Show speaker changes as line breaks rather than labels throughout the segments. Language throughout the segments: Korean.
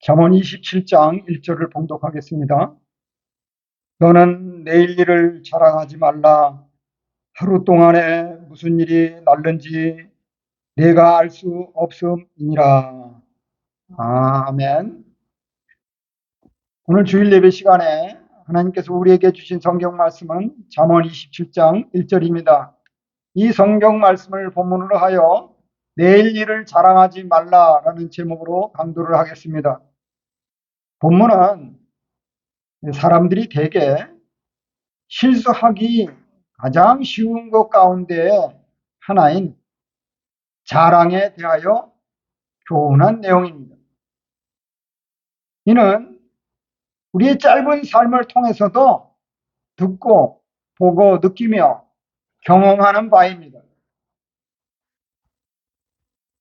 잠언 27장 1절을 봉독하겠습니다. 너는 내일 일을 자랑하지 말라. 하루 동안에 무슨 일이 날는지 내가 알 수 없음이니라. 아멘. 오늘 주일 예배 시간에 하나님께서 우리에게 주신 성경 말씀은 잠언 27장 1절입니다. 이 성경 말씀을 본문으로 하여 내일 일을 자랑하지 말라라는 제목으로 강도를 하겠습니다. 본문은 사람들이 대개 실수하기 가장 쉬운 것 가운데 하나인 자랑에 대하여 교훈한 내용입니다. 이는 우리의 짧은 삶을 통해서도 듣고 보고 느끼며 경험하는 바입니다.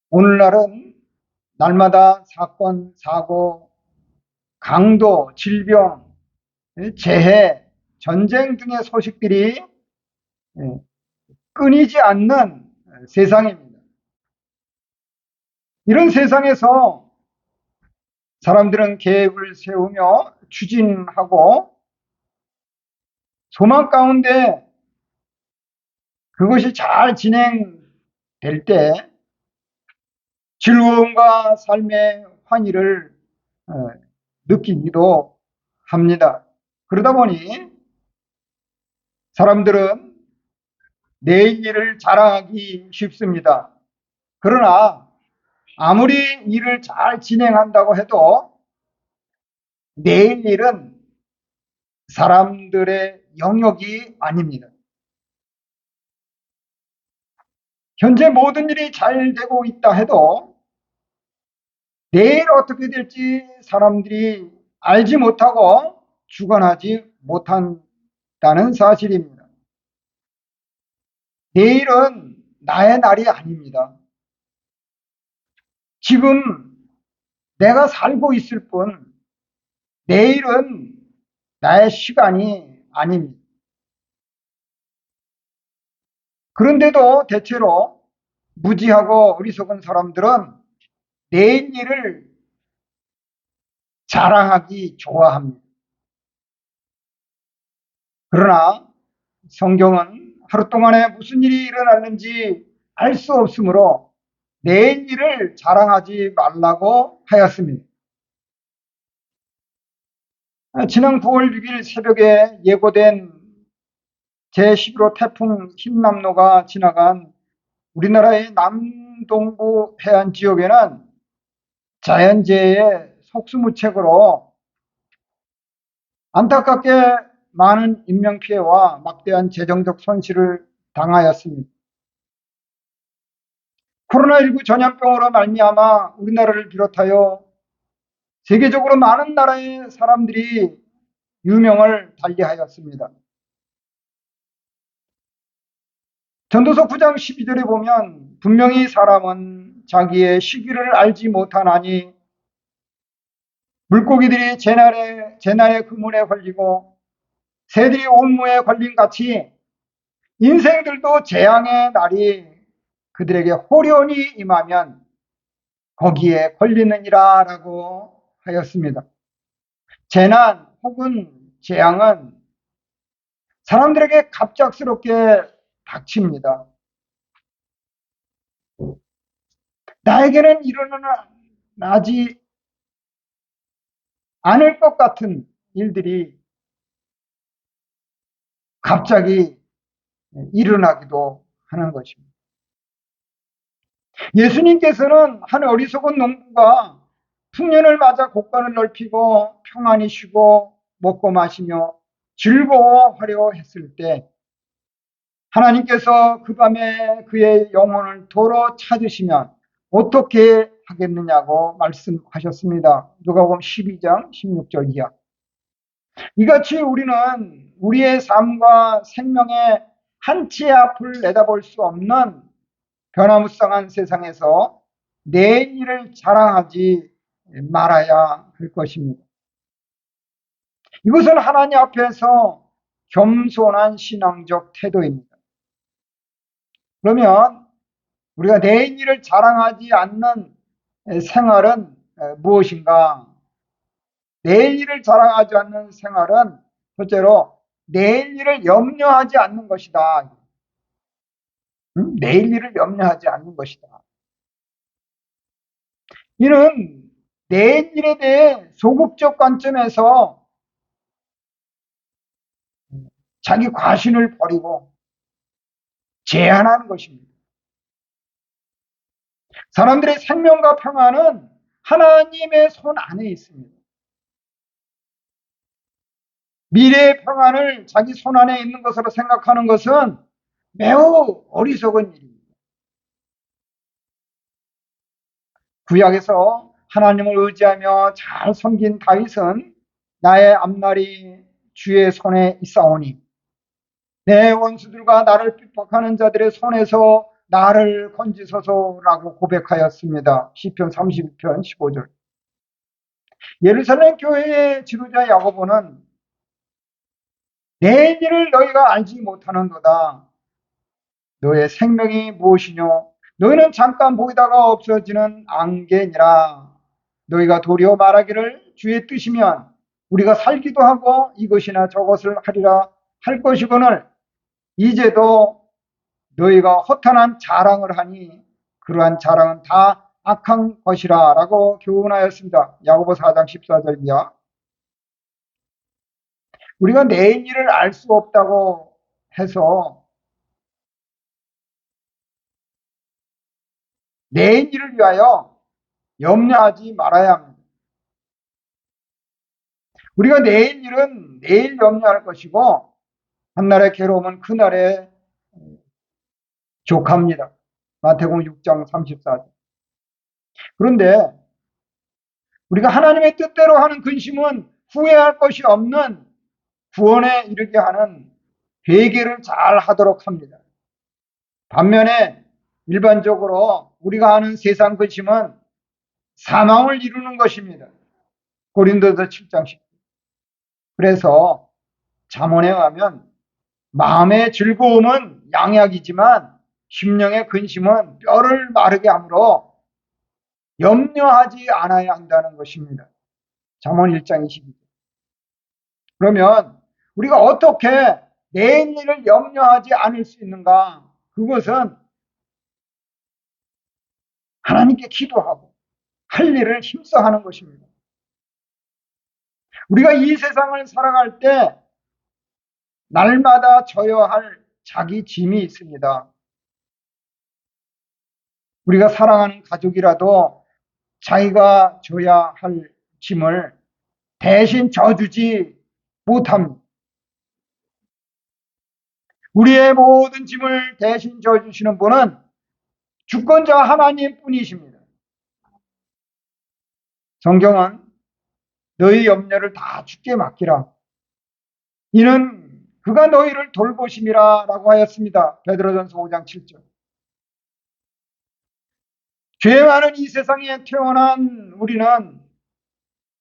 오늘날은 날마다 사건, 사고, 강도, 질병, 재해, 전쟁 등의 소식들이 끊이지 않는 세상입니다. 이런 세상에서 사람들은 계획을 세우며 추진하고 소망 가운데 그것이 잘 진행될 때 즐거움과 삶의 환희를 느끼기도 합니다. 그러다 보니 사람들은 내일 일을 자랑하기 쉽습니다. 그러나 아무리 일을 잘 진행한다고 해도 내일 일은 사람들의 영역이 아닙니다. 현재 모든 일이 잘 되고 있다 해도 내일 어떻게 될지 사람들이 알지 못하고 주관하지 못한다는 사실입니다. 내일은 나의 날이 아닙니다. 지금 내가 살고 있을 뿐 내일은 나의 시간이 아닙니다. 그런데도 대체로 무지하고 어리석은 사람들은 내일 일을 자랑하기 좋아합니다. 그러나 성경은 하루 동안에 무슨 일이 일어났는지 알 수 없으므로 내일 일을 자랑하지 말라고 하였습니다. 지난 9월 6일 새벽에 예고된 제11호 태풍 흰남노가 지나간 우리나라의 남동부 해안 지역에는 자연재해의 속수무책으로 안타깝게 많은 인명피해와 막대한 재정적 손실을 당하였습니다. 코로나19 전염병으로 말미암아 우리나라를 비롯하여 세계적으로 많은 나라의 사람들이 유명을 달리하였습니다. 전도서 9장 12절에 보면 분명히 사람은 자기의 시기를 알지 못하나니 물고기들이 재난의 그물에 걸리고 새들이 온무에 걸린 같이 인생들도 재앙의 날이 그들에게 호련히 임하면 거기에 걸리느니라 라고 하였습니다. 재난 혹은 재앙은 사람들에게 갑작스럽게 닥칩니다. 나에게는 일어나지 않을 것 같은 일들이 갑자기 일어나기도 하는 것입니다. 예수님께서는 한 어리석은 농부가 풍년을 맞아 곡간을 넓히고 평안히 쉬고 먹고 마시며 즐거워하려 했을 때 하나님께서 그 밤에 그의 영혼을 도로 찾으시면 어떻게 하겠느냐고 말씀하셨습니다. 누가복음 12장 16절 이하. 이같이 우리는 우리의 삶과 생명의 한치의 앞을 내다볼 수 없는 변화무쌍한 세상에서 내일 일을 자랑하지 말아야 할 것입니다. 이것은 하나님 앞에서 겸손한 신앙적 태도입니다. 그러면 우리가 내일 일을 자랑하지 않는 생활은 무엇인가 내일 일을 자랑하지 않는 생활은 첫째로 내일 일을 염려하지 않는 것이다. 내일 일을 염려하지 않는 것이다. 이는 내일 일에 대해 소극적 관점에서 자기 과신을 버리고 제한하는 것입니다. 사람들의 생명과 평안은 하나님의 손 안에 있습니다. 미래의 평안을 자기 손 안에 있는 것으로 생각하는 것은 매우 어리석은 일입니다. 구약에서 하나님을 의지하며 잘 섬긴 다윗은 나의 앞날이 주의 손에 있사오니 내 원수들과 나를 핍박하는 자들의 손에서 나를 건지소서라고 고백하였습니다. 시편 32편 15절. 예루살렘 교회의 지도자 야고보는 내 일을 너희가 알지 못하는도다. 너의 생명이 무엇이뇨? 너희는 잠깐 보이다가 없어지는 안개니라. 너희가 도리어 말하기를 주의 뜻이면 우리가 살기도 하고 이것이나 저것을 하리라 할 것이거늘 이제도 너희가 허탄한 자랑을 하니 그러한 자랑은 다 악한 것이라 라고 교훈하였습니다. 야고보 4장 14절 이하. 우리가 내일 일을 알 수 없다고 해서 내일 일을 위하여 염려하지 말아야 합니다. 우리가 내일 일은 내일 염려할 것이고 한날의 괴로움은 그날에 족합니다. 마태복음 6장 34절. 그런데 우리가 하나님의 뜻대로 하는 근심은 후회할 것이 없는 구원에 이르게 하는 회개를 잘 하도록 합니다. 반면에 일반적으로 우리가 아는 세상 근심은 사망을 이루는 것입니다. 고린도서 7장 10절. 그래서 잠언에 의하면 마음의 즐거움은 양약이지만 심령의 근심은 뼈를 마르게 하므로 염려하지 않아야 한다는 것입니다. 잠언 1장 22절. 그러면 우리가 어떻게 내일 일을 염려하지 않을 수 있는가? 그것은 하나님께 기도하고 할 일을 힘써 하는 것입니다. 우리가 이 세상을 살아갈 때 날마다 져야 할 자기 짐이 있습니다. 우리가 사랑하는 가족이라도 자기가 져야 할 짐을 대신 져주지 못합니다. 우리의 모든 짐을 대신 져주시는 분은 주권자 하나님 뿐이십니다. 성경은 너희 염려를 다 주께 맡기라. 이는 그가 너희를 돌보심이라 라고 하였습니다. 베드로전서 5장 7절. 죄 많은 이 세상에 태어난 우리는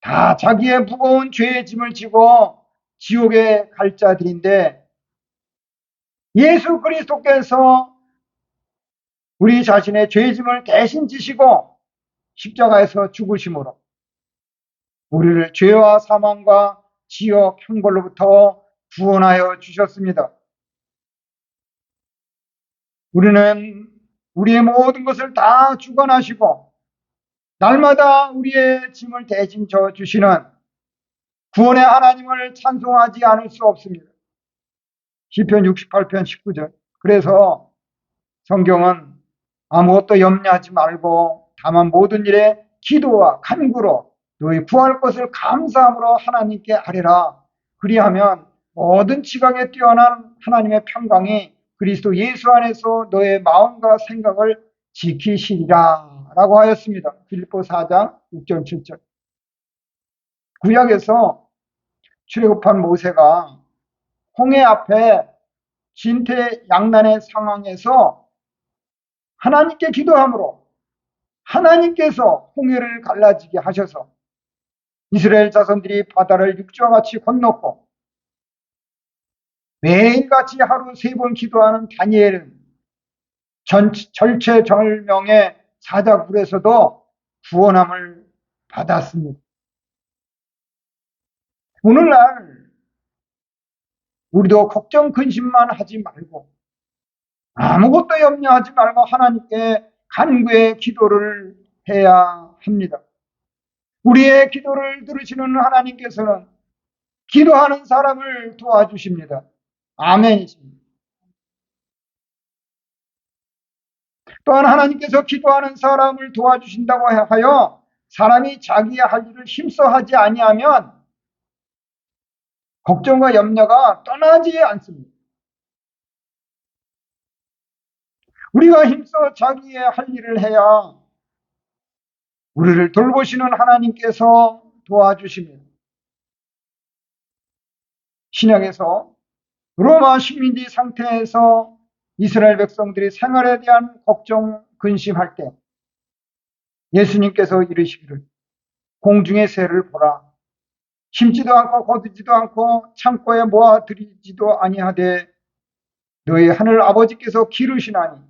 다 자기의 무거운 죄의 짐을 지고 지옥에 갈 자들인데 예수 그리스도께서 우리 자신의 죄의 짐을 대신 지시고 십자가에서 죽으심으로 우리를 죄와 사망과 지옥 형벌로부터 구원하여 주셨습니다. 우리는 우리의 모든 것을 다 주관하시고 날마다 우리의 짐을 대신 져 주시는 구원의 하나님을 찬송하지 않을 수 없습니다. 시편 68편 19절. 그래서 성경은 아무것도 염려하지 말고 다만 모든 일에 기도와 간구로 너희 구할 것을 감사함으로 하나님께 아뢰라. 그리하면 모든 지각에 뛰어난 하나님의 평강이 그리스도 예수 안에서 너의 마음과 생각을 지키시리라 라고 하였습니다. 빌립보 4장 6절 7절. 구약에서 출애굽한 모세가 홍해 앞에 진퇴양난의 상황에서 하나님께 기도함으로 하나님께서 홍해를 갈라지게 하셔서 이스라엘 자손들이 바다를 육지와 같이 건넜고 매일같이 하루 3번 기도하는 다니엘은 절체절명의 사자굴에서도 구원함을 받았습니다. 오늘날 우리도 걱정 근심만 하지 말고 아무것도 염려하지 말고 하나님께 간구의 기도를 해야 합니다. 우리의 기도를 들으시는 하나님께서는 기도하는 사람을 도와주십니다. 아멘이십니다. 또한 하나님께서 기도하는 사람을 도와주신다고 하여 사람이 자기의 할 일을 힘써 하지 아니하면 걱정과 염려가 떠나지 않습니다. 우리가 힘써 자기의 할 일을 해야 우리를 돌보시는 하나님께서 도와주십니다. 신약에서 로마 식민지 상태에서 이스라엘 백성들이 생활에 대한 걱정, 근심할 때 예수님께서 이르시기를 공중의 새를 보라. 심지도 않고 거두지도 않고 창고에 모아들이지도 아니하되 너희 하늘 아버지께서 기르시나니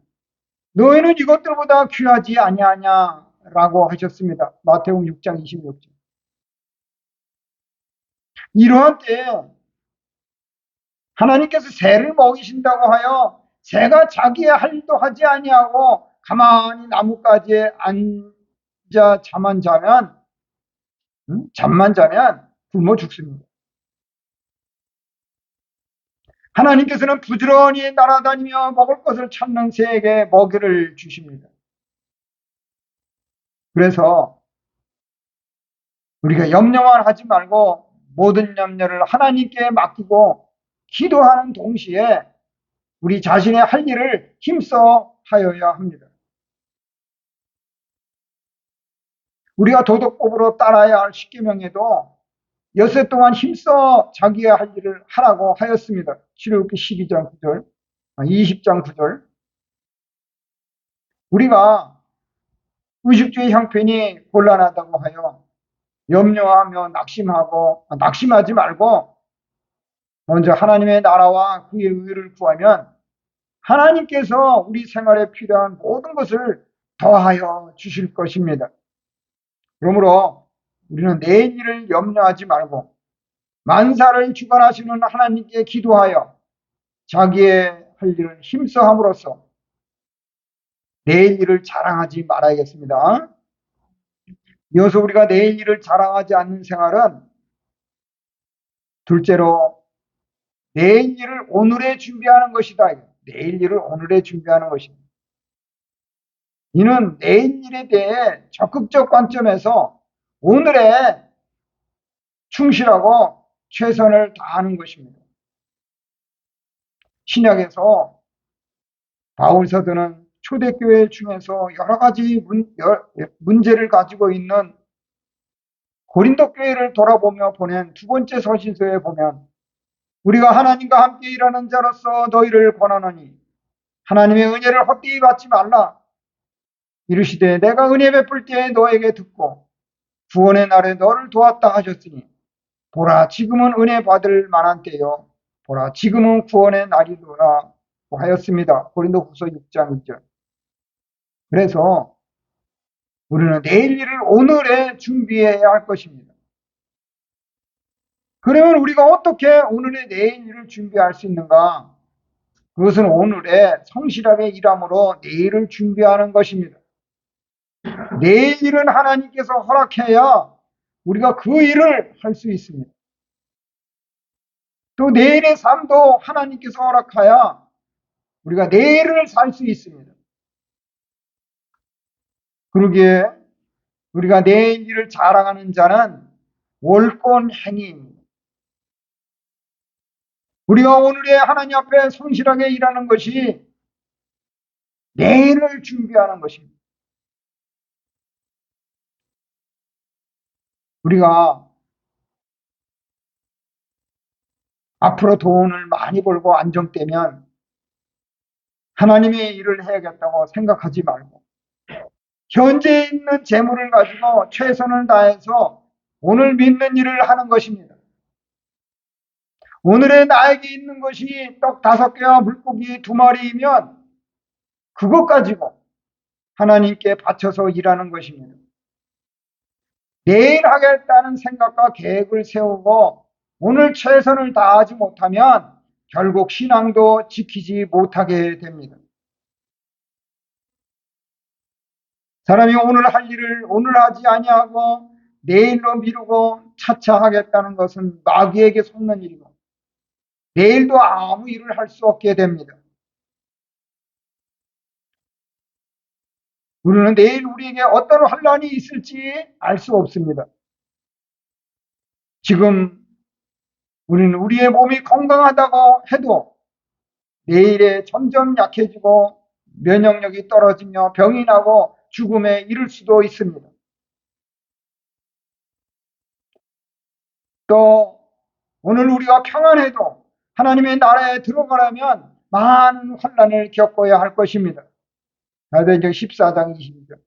너희는 이것들보다 귀하지 아니하냐라고 하셨습니다. 마태복음 6장 26절. 이러한 때에 하나님께서 새를 먹이신다고 하여 새가 자기의 할 일도 하지 아니하고 가만히 나뭇가지에 앉아 잠만 자면 굶어 죽습니다. 하나님께서는 부지런히 날아다니며 먹을 것을 찾는 새에게 먹이를 주십니다. 그래서 우리가 염려만 하지 말고 모든 염려를 하나님께 맡기고 기도하는 동시에 우리 자신의 할 일을 힘써 하여야 합니다. 우리가 도덕법으로 따라야 할 십계명에도 엿새 동안 힘써 자기의 할 일을 하라고 하였습니다. 출애굽기 12장 9절, 20장 9절. 우리가 의식주의 형편이 곤란하다고 하여 염려하며 낙심하지 말고 먼저 하나님의 나라와 그의 의를 구하면 하나님께서 우리 생활에 필요한 모든 것을 더하여 주실 것입니다. 그러므로 우리는 내일 일을 염려하지 말고 만사를 주관하시는 하나님께 기도하여 자기의 할 일을 힘써 함으로써 내일 일을 자랑하지 말아야겠습니다. 이어서 우리가 내일 일을 자랑하지 않는 생활은 둘째로 내일 일을 오늘에 준비하는 것이다. 내일 일을 오늘에 준비하는 것입니다. 이는 내일 일에 대해 적극적 관점에서 오늘에 충실하고 최선을 다하는 것입니다. 신약에서 바울 사도는 초대교회 중에서 여러 가지 문제를 가지고 있는 고린도 교회를 돌아보며 보낸 두 번째 서신서에 보면 우리가 하나님과 함께 일하는 자로서 너희를 권하노니 하나님의 은혜를 헛되이 받지 말라. 이르시되 내가 은혜 베풀 때에 너에게 듣고 구원의 날에 너를 도왔다 하셨으니 보라 지금은 은혜 받을 만한 때요 보라 지금은 구원의 날이로라 하였습니다. 고린도후서 6장 1절. 그래서 우리는 내일 일을 오늘에 준비해야 할 것입니다. 그러면 우리가 어떻게 오늘의 내일 일을 준비할 수 있는가? 그것은 오늘에 성실하게 일함으로 내일을 준비하는 것입니다. 내일 일은 하나님께서 허락해야 우리가 그 일을 할 수 있습니다. 또 내일의 삶도 하나님께서 허락하여 우리가 내일을 살 수 있습니다. 그러기에 우리가 내일 일을 자랑하는 자는 옳은 행위입니다. 우리가 오늘의 하나님 앞에 성실하게 일하는 것이 내일을 준비하는 것입니다. 우리가 앞으로 돈을 많이 벌고 안정되면 하나님의 일을 해야겠다고 생각하지 말고 현재 있는 재물을 가지고 최선을 다해서 오늘 믿는 일을 하는 것입니다. 오늘의 나에게 있는 것이 떡 5개와 물고기 2마리이면 그것 가지고 하나님께 바쳐서 일하는 것입니다. 내일 하겠다는 생각과 계획을 세우고 오늘 최선을 다하지 못하면 결국 신앙도 지키지 못하게 됩니다. 사람이 오늘 할 일을 오늘 하지 아니하고 내일로 미루고 차차 하겠다는 것은 마귀에게 속는 일이고 내일도 아무 일을 할 수 없게 됩니다. 우리는 내일 우리에게 어떤 환란이 있을지 알 수 없습니다. 지금 우리는 우리의 몸이 건강하다고 해도 내일에 점점 약해지고 면역력이 떨어지며 병이 나고 죽음에 이를 수도 있습니다. 또 오늘 우리가 평안해도 하나님의 나라에 들어가려면 많은 환란을 겪어야 할 것입니다. 사도행전 14장 22절.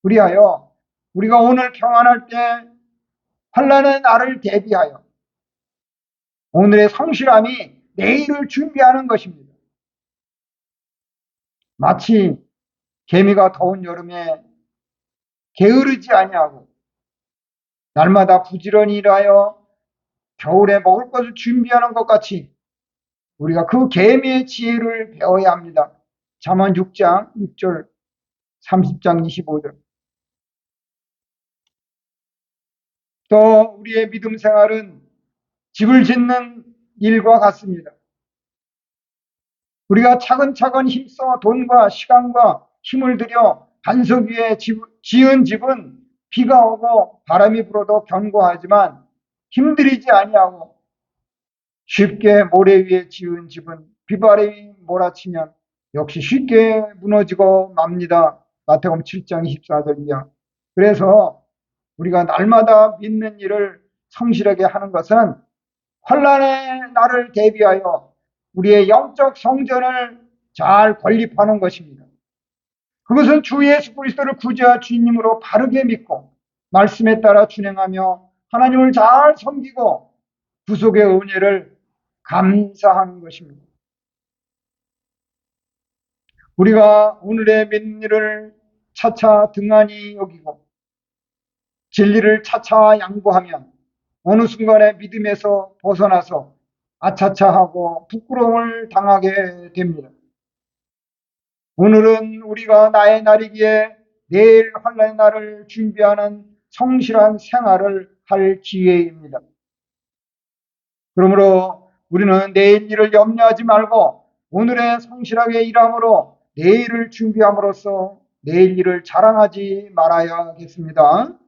그리하여 우리가 오늘 평안할 때 환란의 날을 대비하여 오늘의 성실함이 내일을 준비하는 것입니다. 마치 개미가 더운 여름에 게으르지 아니하고 날마다 부지런히 일하여 겨울에 먹을 것을 준비하는 것 같이 우리가 그 개미의 지혜를 배워야 합니다. 잠언 6장 6절, 30장 25절. 또 우리의 믿음 생활은 집을 짓는 일과 같습니다. 우리가 차근차근 힘써 돈과 시간과 힘을 들여 반석 위에 지은 집은 비가 오고 바람이 불어도 견고하지만 힘들이지 아니하고 쉽게 모래 위에 지은 집은 비바람이 몰아치면 역시 쉽게 무너지고 맙니다. 마태복음 7장 24절 이하. 그래서 우리가 날마다 믿는 일을 성실하게 하는 것은 환란의 날을 대비하여 우리의 영적 성전을 잘 건립하는 것입니다. 그것은 주 예수 그리스도를 구주와 주님으로 바르게 믿고 말씀에 따라 준행하며 하나님을 잘 섬기고 구속의 은혜를 감사하는 것입니다. 우리가 오늘의 믿는 일을 차차 등한히 여기고 진리를 차차 양보하면 어느 순간에 믿음에서 벗어나서 아차차하고 부끄러움을 당하게 됩니다. 오늘은 우리가 나의 날이기에 내일 환란의 날을 준비하는 성실한 생활을 할 기회입니다. 그러므로 우리는 내일 일을 염려하지 말고 오늘에 성실하게 일함으로 내일을 준비함으로써 내일 일을 자랑하지 말아야겠습니다.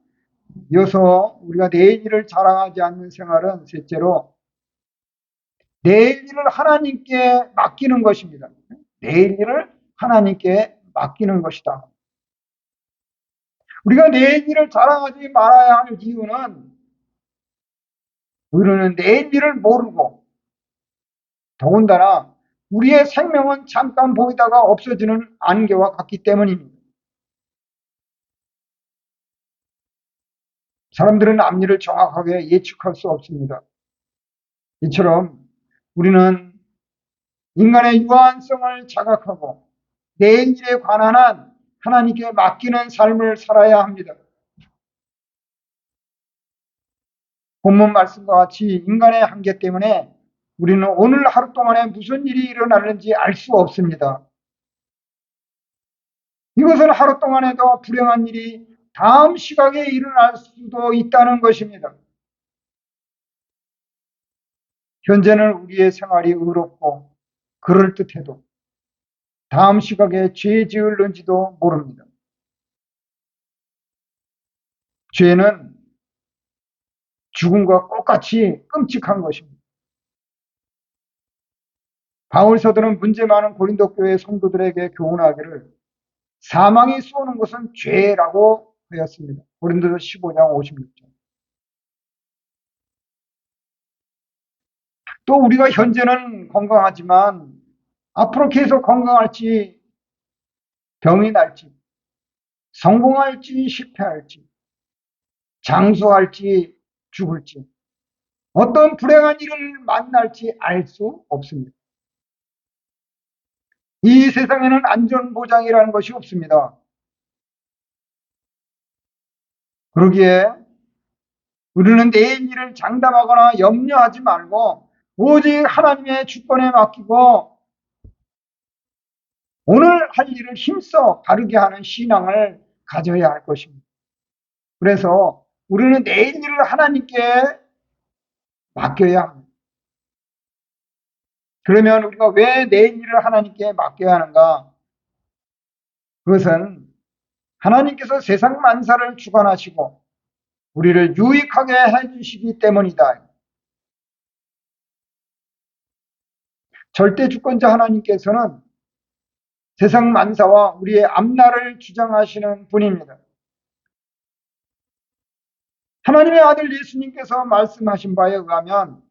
이어서 우리가 내일 일을 자랑하지 않는 생활은 셋째로 내일 일을 하나님께 맡기는 것입니다. 내일 일을 하나님께 맡기는 것이다. 우리가 내일 일을 자랑하지 말아야 할 이유는 우리는 내일 일을 모르고 더군다나 우리의 생명은 잠깐 보이다가 없어지는 안개와 같기 때문입니다. 사람들은 앞일을 정확하게 예측할 수 없습니다. 이처럼 우리는 인간의 유한성을 자각하고 내일 일에 관한 한 하나님께 맡기는 삶을 살아야 합니다. 본문 말씀과 같이 인간의 한계 때문에 우리는 오늘 하루 동안에 무슨 일이 일어나는지 알 수 없습니다. 이것은 하루 동안에도 불행한 일이 다음 시각에 일어날 수도 있다는 것입니다. 현재는 우리의 생활이 의롭고 그럴듯해도 다음 시각에 죄 지을는지도 모릅니다. 죄는 죽음과 똑같이 끔찍한 것입니다. 바울 사도는 문제 많은 고린도 교회 성도들에게 교훈하기를 사망이 쏘는 것은 죄라고 하였습니다. 고린도서 15장 56절. 또 우리가 현재는 건강하지만 앞으로 계속 건강할지 병이 날지 성공할지 실패할지 장수할지 죽을지 어떤 불행한 일을 만날지 알 수 없습니다. 이 세상에는 안전보장이라는 것이 없습니다. 그러기에 우리는 내일 일을 장담하거나 염려하지 말고 오직 하나님의 주권에 맡기고 오늘 할 일을 힘써 바르게 하는 신앙을 가져야 할 것입니다. 그래서 우리는 내일 일을 하나님께 맡겨야 합니다. 그러면 우리가 왜 내일 일을 하나님께 맡겨야 하는가? 그것은 하나님께서 세상 만사를 주관하시고 우리를 유익하게 해주시기 때문이다. 절대 주권자 하나님께서는 세상 만사와 우리의 앞날을 주장하시는 분입니다. 하나님의 아들 예수님께서 말씀하신 바에 의하면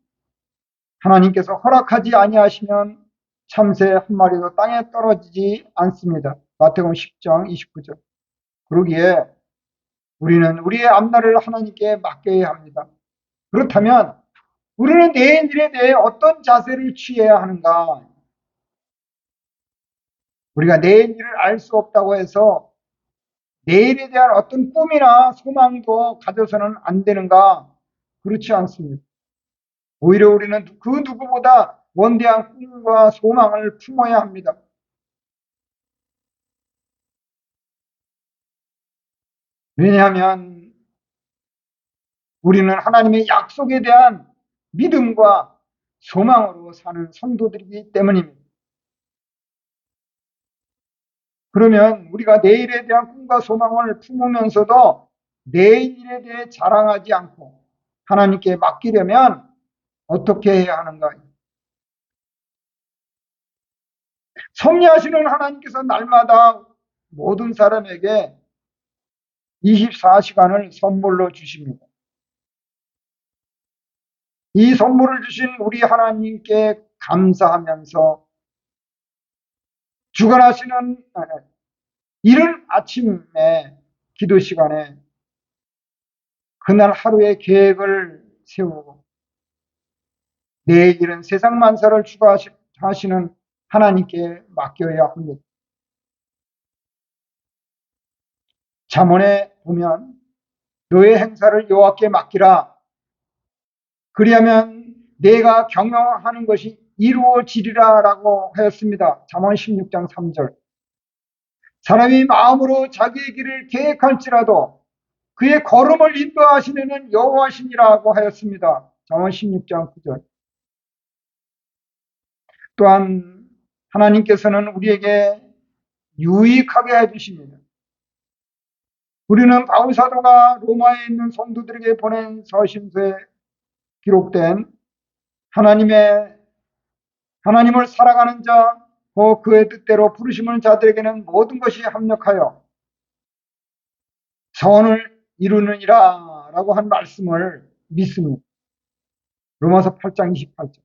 하나님께서 허락하지 아니하시면 참새 한 마리도 땅에 떨어지지 않습니다. 마태복음 10장 29절. 그러기에 우리는 우리의 앞날을 하나님께 맡겨야 합니다. 그렇다면 우리는 내일 일에 대해 어떤 자세를 취해야 하는가? 우리가 내일 일을 알 수 없다고 해서 내일에 대한 어떤 꿈이나 소망도 가져서는 안 되는가? 그렇지 않습니다. 오히려 우리는 그 누구보다 원대한 꿈과 소망을 품어야 합니다. 왜냐하면 우리는 하나님의 약속에 대한 믿음과 소망으로 사는 성도들이기 때문입니다. 그러면 우리가 내일에 대한 꿈과 소망을 품으면서도 내일에 대해 자랑하지 않고 하나님께 맡기려면 어떻게 해야 하는가? 섭리하시는 하나님께서 날마다 모든 사람에게 24시간을 선물로 주십니다. 이 선물을 주신 우리 하나님께 감사하면서 주관하시는 이른 아침에 기도 시간에 그날 하루의 계획을 세우고 내일은 세상 만사를 주관하시는 하나님께 맡겨야 합니다. 잠언에 보면 너의 행사를 여호와께 맡기라. 그리하면 내가 경영하는 것이 이루어지리라 라고 하였습니다. 잠언 16장 3절. 사람이 마음으로 자기의 길을 계획할지라도 그의 걸음을 인도하시는 여호와시니라고 하였습니다. 잠언 16장 9절. 또한 하나님께서는 우리에게 유익하게 해주십니다. 우리는 바울 사도가 로마에 있는 성도들에게 보낸 서신서에 기록된 하나님을 살아가는 자, 그의 뜻대로 부르심을 자들에게는 모든 것이 합력하여 선을 이루느니라 라고 한 말씀을 믿습니다. 로마서 8장 28절.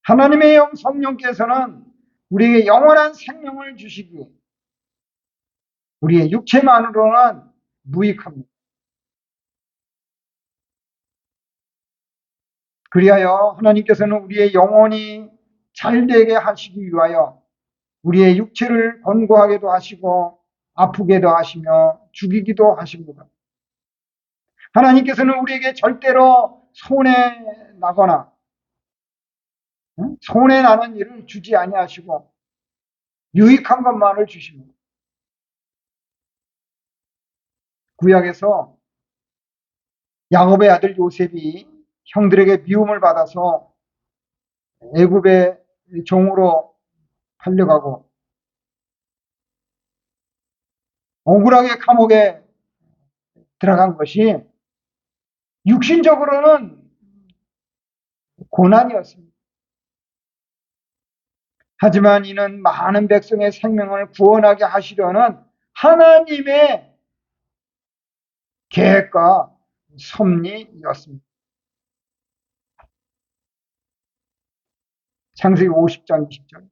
하나님의 영 성령께서는 우리에게 영원한 생명을 주시기 우리의 육체만으로는 무익합니다. 그리하여 하나님께서는 우리의 영혼이 잘되게 하시기 위하여 우리의 육체를 권고하게도 하시고 아프게도 하시며 죽이기도 하십니다. 하나님께서는 우리에게 절대로 손해나거나 손해나는 일을 주지 아니하시고 유익한 것만을 주십니다. 구약에서 야곱의 아들 요셉이 형들에게 미움을 받아서 애굽의 종으로 팔려가고 억울하게 감옥에 들어간 것이 육신적으로는 고난이었습니다. 하지만 이는 많은 백성의 생명을 구원하게 하시려는 하나님의 계획과 섭리였습니다. 창세기 50장 20절.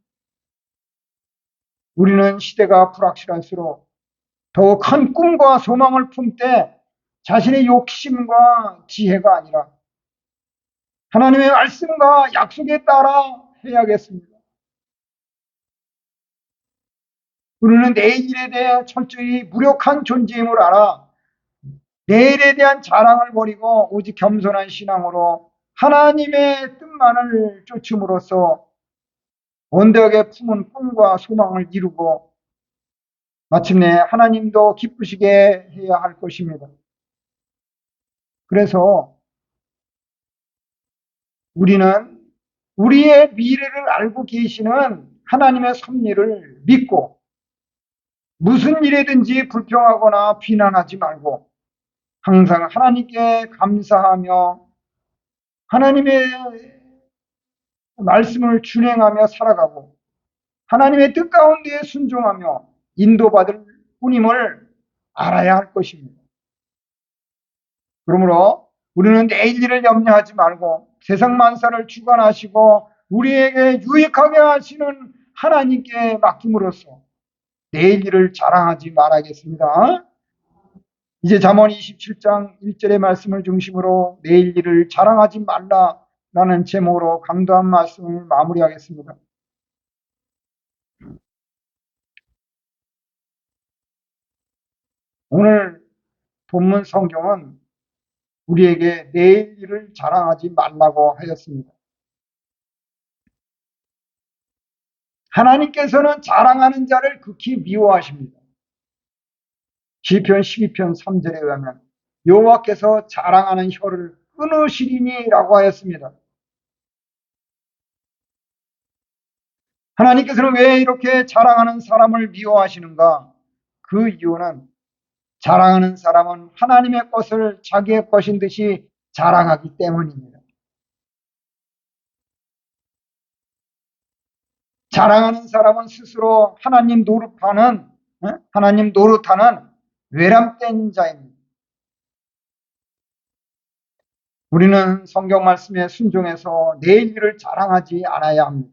우리는 시대가 불확실할수록 더 큰 꿈과 소망을 품되 자신의 욕심과 지혜가 아니라 하나님의 말씀과 약속에 따라 해야겠습니다. 우리는 내일에 대해 철저히 무력한 존재임을 알아 내일에 대한 자랑을 버리고 오직 겸손한 신앙으로 하나님의 뜻만을 쫓음으로써 언덕에 품은 꿈과 소망을 이루고 마침내 하나님도 기쁘시게 해야 할 것입니다. 그래서 우리는 우리의 미래를 알고 계시는 하나님의 섭리를 믿고 무슨 일이든지 불평하거나 비난하지 말고 항상 하나님께 감사하며 하나님의 말씀을 준행하며 살아가고 하나님의 뜻 가운데 순종하며 인도받을 뿐임을 알아야 할 것입니다. 그러므로 우리는 내일 일을 염려하지 말고 세상 만사를 주관하시고 우리에게 유익하게 하시는 하나님께 맡김으로써 내일 일을 자랑하지 말아야겠습니다. 이제 잠언 27장 1절의 말씀을 중심으로 내일 일을 자랑하지 말라라는 제목으로 강도한 말씀을 마무리하겠습니다. 오늘 본문 성경은 우리에게 내일 일을 자랑하지 말라고 하였습니다. 하나님께서는 자랑하는 자를 극히 미워하십니다. 시편 12편 3절에 의하면 여호와께서 자랑하는 혀를 끊으시리니라고 하였습니다. 하나님께서는 왜 이렇게 자랑하는 사람을 미워하시는가? 그 이유는 자랑하는 사람은 하나님의 것을 자기의 것인 듯이 자랑하기 때문입니다. 자랑하는 사람은 스스로 하나님 노릇하는 외람된 자입니다. 우리는 성경 말씀에 순종해서 내일 일을 자랑하지 않아야 합니다.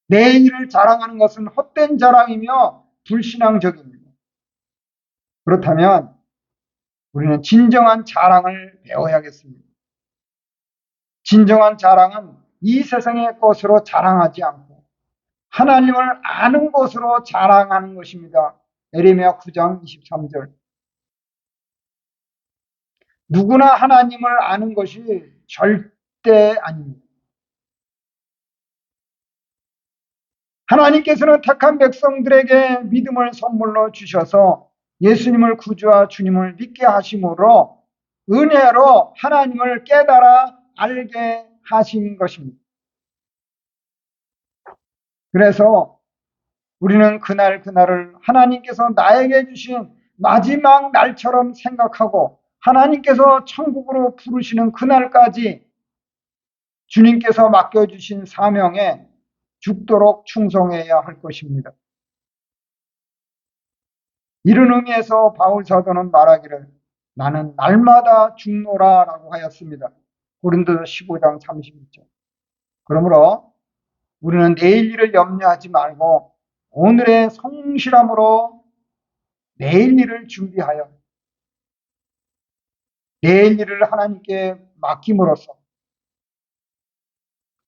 내일 일을 자랑하는 것은 헛된 자랑이며 불신앙적입니다. 그렇다면 우리는 진정한 자랑을 배워야겠습니다. 진정한 자랑은 이 세상의 것으로 자랑하지 않고 하나님을 아는 것으로 자랑하는 것입니다. 에레미야 9장 23절. 누구나 하나님을 아는 것이 절대 아닙니다. 하나님께서는 택한 백성들에게 믿음을 선물로 주셔서 예수님을 구주와 주님을 믿게 하심으로 은혜로 하나님을 깨달아 알게 하신 것입니다. 그래서 우리는 그날을 하나님께서 나에게 주신 마지막 날처럼 생각하고 하나님께서 천국으로 부르시는 그날까지 주님께서 맡겨주신 사명에 죽도록 충성해야 할 것입니다. 이런 의미에서 바울 사도는 말하기를 나는 날마다 죽노라 라고 하였습니다. 고린도서 15장 32절. 그러므로 우리는 내일 일을 염려하지 말고 오늘의 성실함으로 내일 일을 준비하여 내일 일을 하나님께 맡김으로써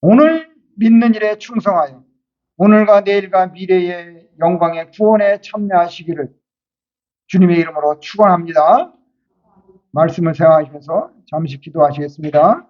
오늘 믿는 일에 충성하여 오늘과 내일과 미래의 영광의 구원에 참여하시기를 주님의 이름으로 축원합니다. 말씀을 생각하시면서 잠시 기도하시겠습니다.